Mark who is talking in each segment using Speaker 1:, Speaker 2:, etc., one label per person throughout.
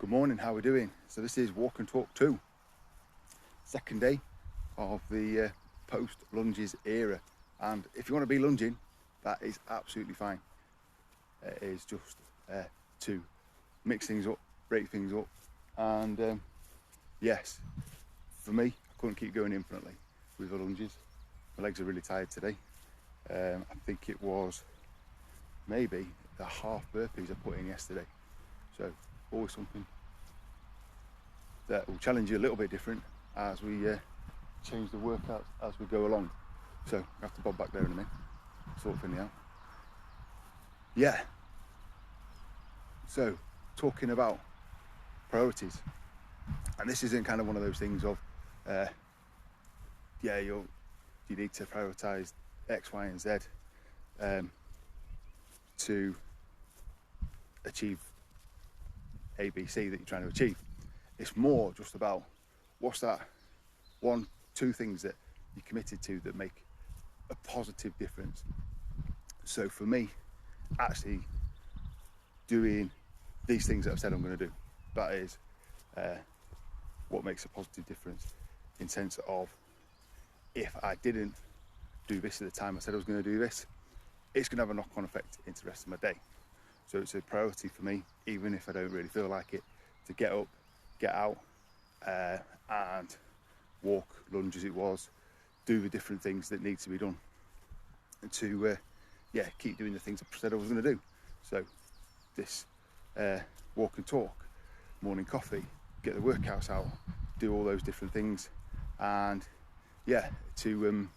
Speaker 1: Good morning, how are we doing? So this is Walk and Talk 2, second day of the post lunges era, and if you want to be lunging, that is absolutely fine. It is just to mix things up, break things up, and yes, for me, I couldn't keep going infinitely with the lunges. My legs are really tired today. I think it was maybe the half burpees I put in yesterday. So always something that will challenge you a little bit different as we change the workouts as we go along. So I have to bob back there in a minute, sort things out. Yeah. So talking about priorities, and this isn't kind of one of those things of, you need to prioritize X, Y, and Z to achieve A, B, C that you're trying to achieve. It's more just about what's that one, two things that you're committed to that make a positive difference. So for me, actually doing these things that I've said I'm going to do, that is what makes a positive difference, in sense of if I didn't do this at the time I said I was going to do this, it's going to have a knock-on effect into the rest of my day. So it's a priority for me, even if I don't really feel like it, to get up, get out, and walk, lunge as it was, do the different things that need to be done, and to keep doing the things I said I was going to do. So this walk and talk, morning coffee, get the workouts out, do all those different things, and to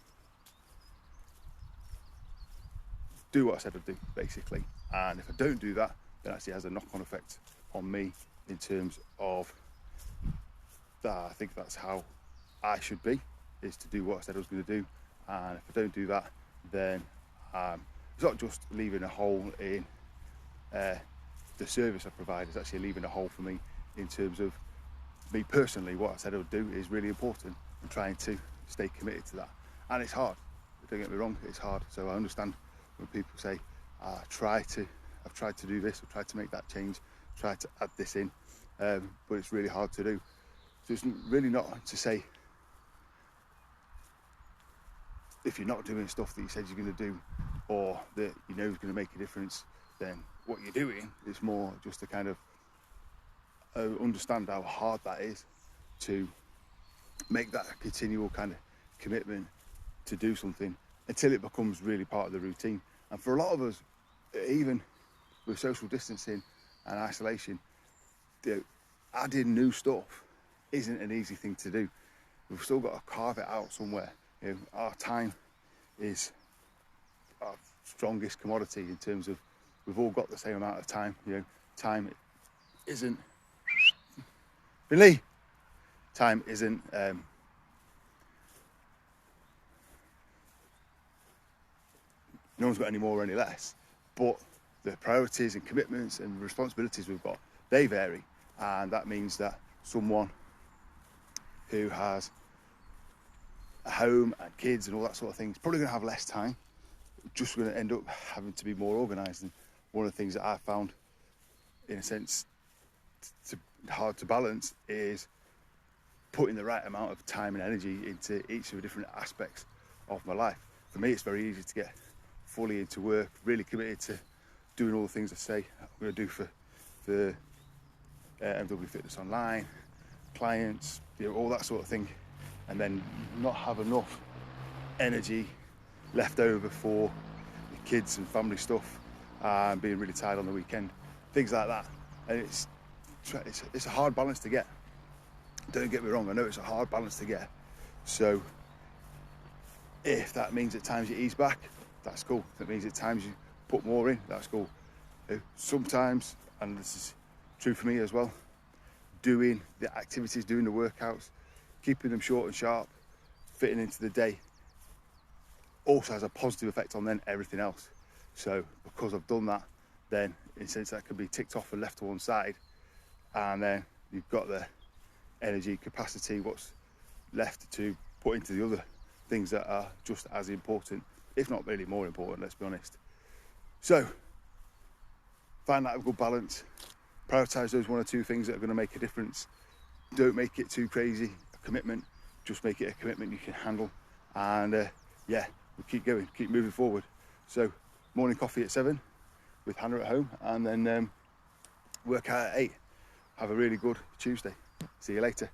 Speaker 1: do what I said I'd do, basically. And if I don't do that, then it actually has a knock-on effect on me in terms of that. I think that's how I should be, is to do what I said I was going to do. And if I don't do that, then it's not just leaving a hole in the service I provide, it's actually leaving a hole for me in terms of me personally. What I said I would do is really important, and trying to stay committed to that. And it's hard, don't get me wrong, it's hard. So I understand when people say, I've tried to do this, I've tried to make that change, tried to add this in, but it's really hard to do. So it's really not to say if you're not doing stuff that you said you're going to do, or that you know is going to make a difference, then what you're doing is more just to kind of understand how hard that is to make that a continual kind of commitment to do something until it becomes really part of the routine. And for a lot of us, even with social distancing and isolation, adding new stuff isn't an easy thing to do. We've still got to carve it out somewhere. Our time is our strongest commodity, in terms of we've all got the same amount of time. Time isn't Billy. Time isn't no one's got any more or any less, but the priorities and commitments and responsibilities we've got, they vary. And that means that someone who has a home and kids and all that sort of thing is probably going to have less time, just going to end up having to be more organised. And one of the things that I found, in a sense, hard to balance, is putting the right amount of time and energy into each of the different aspects of my life. For me, it's very easy to get fully into work, really committed to doing all the things I say I'm going to do for the MW Fitness Online, clients, all that sort of thing, and then not have enough energy left over for the kids and family stuff, and being really tired on the weekend, things like that. And it's a hard balance to get. Don't get me wrong, I know it's a hard balance to get. So if that means at times you ease back, that's cool. If it means at times you put more in, that's cool. Sometimes, and this is true for me as well, doing the activities, doing the workouts, keeping them short and sharp, fitting into the day, also has a positive effect on then everything else. So because I've done that, then in a sense that can be ticked off and left to one side, and then you've got the energy capacity, what's left to put into the other things that are just as important, if not really more important, let's be honest. So find that a good balance, Prioritise those 1 or 2 things that are going to make a difference. Don't make it too crazy a commitment, just make it a commitment you can handle. And yeah, we'll keep going, keep moving forward. So morning coffee at 7 with Hannah at home, and then work out at 8. Have a really good Tuesday. See you later.